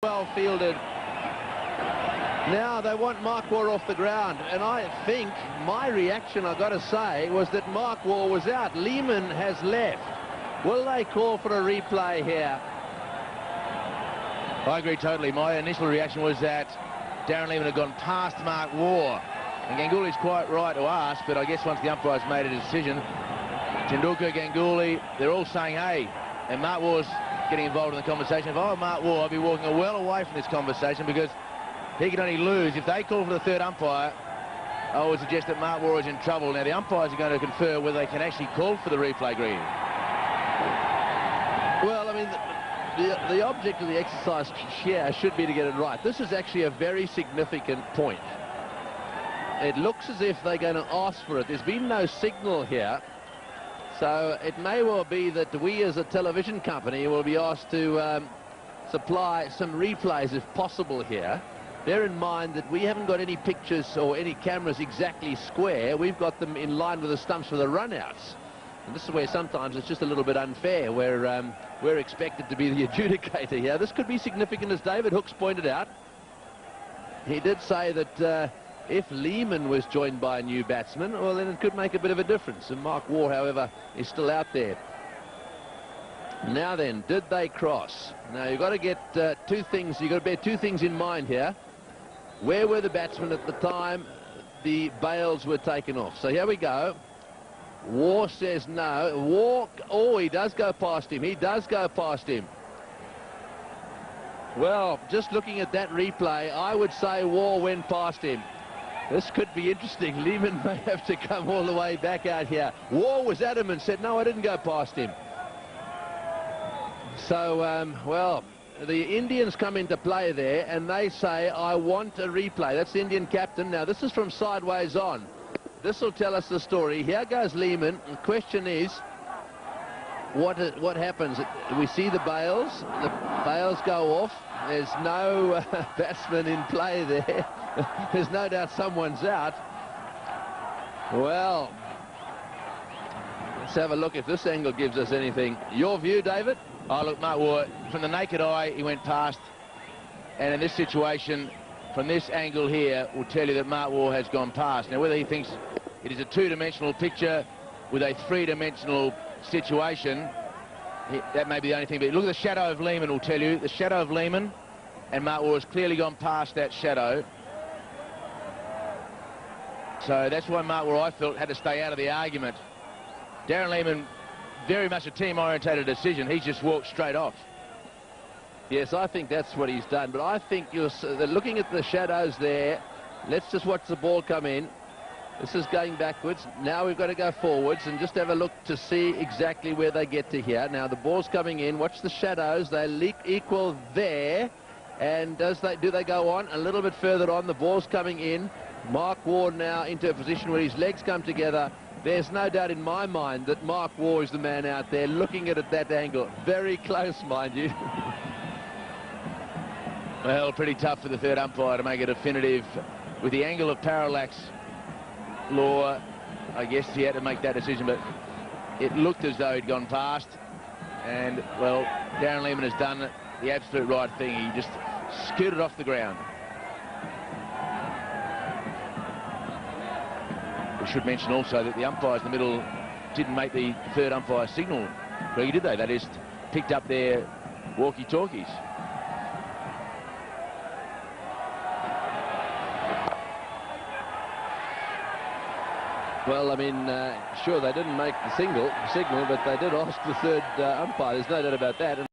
Well fielded. Now they want Mark Waugh off the ground, and I think my reaction, I've got to say, was that Mark Waugh was out. Lehman has left. Will they call for a replay here? I agree totally. My initial reaction was that Darren Lehman had gone past Mark Waugh, and Ganguly's quite right to ask, but I guess once the umpire's made a decision, Tendulkar, Ganguly, they're all saying, hey, and Mark Waugh's getting involved in the conversation. If I were Mark Waugh, I'd be walking well away from this conversation, because he can only lose. If they call for the third umpire, I would suggest that Mark Waugh is in trouble. Now, the umpires are going to confer whether they can actually call for the replay green. Well, I mean, the object of the exercise here should be to get it right. This is actually a very significant point. It looks as if they're going to ask for it. There's been no signal here. So it may well be that we as a television company will be asked to supply some replays if possible here. Bear in mind that we haven't got any pictures or any cameras exactly square. We've got them in line with the stumps for the runouts. And this is where sometimes it's just a little bit unfair, where we're expected to be the adjudicator here. This could be significant, as David Hooks pointed out. He did say that if Lehman was joined by a new batsman, well, then it could make a bit of a difference. And Mark Waugh, however, is still out there. Now then, did they cross? Now, you've got to get two things. You've got to bear two things in mind here. Where were the batsmen at the time the bails were taken off? So here we go. Waugh says no. Waugh, oh, he does go past him. He does go past him. Well, just looking at that replay, I would say Waugh went past him. This could be interesting. Lehman may have to come all the way back out here. Waugh was adamant, said, no, I didn't go past him. So, well, the Indians come into play there, and they say, I want a replay. That's the Indian captain. Now, this is from sideways on. This will tell us the story. Here goes Lehman. The question is, what happens? We see the bails. The bails go off. There's no batsman in play there. There's no doubt someone's out. Well, let's have a look if this angle gives us anything. Your view, David? Oh, look, Mark Waugh, from the naked eye, he went past. And in this situation, from this angle here, will tell you that Mark Waugh has gone past. Now, whether he thinks it is a two-dimensional picture with a three-dimensional situation, that may be the only thing. But look at the shadow of Lehman, will tell you. The shadow of Lehman, and Mark Waugh has clearly gone past that shadow. So that's why Mark Waugh, I felt, had to stay out of the argument. Darren Lehman, very much a team-orientated decision. He's just walked straight off. Yes, I think that's what he's done. But I think you're looking at the shadows there. Let's just watch the ball come in. This is going backwards. Now we've got to go forwards and just have a look to see exactly where they get to here. Now the ball's coming in. Watch the shadows. They equal there. And do they go on a little bit further on? The ball's coming in. Mark Waugh now into a position where his legs come together. There's no doubt in my mind that Mark Waugh is the man out there looking at it at that angle. Very close, mind you. Well, pretty tough for the third umpire to make it definitive. With the angle of parallax law, I guess he had to make that decision, but it looked as though he'd gone past. And, well, Darren Lehman has done the absolute right thing. He just scooted off the ground. We should mention also that the umpires in the middle didn't make the third umpire signal. Really, did they? They just picked up their walkie-talkies. Well, I mean, sure, they didn't make the signal, but they did ask the third umpire. There's no doubt about that.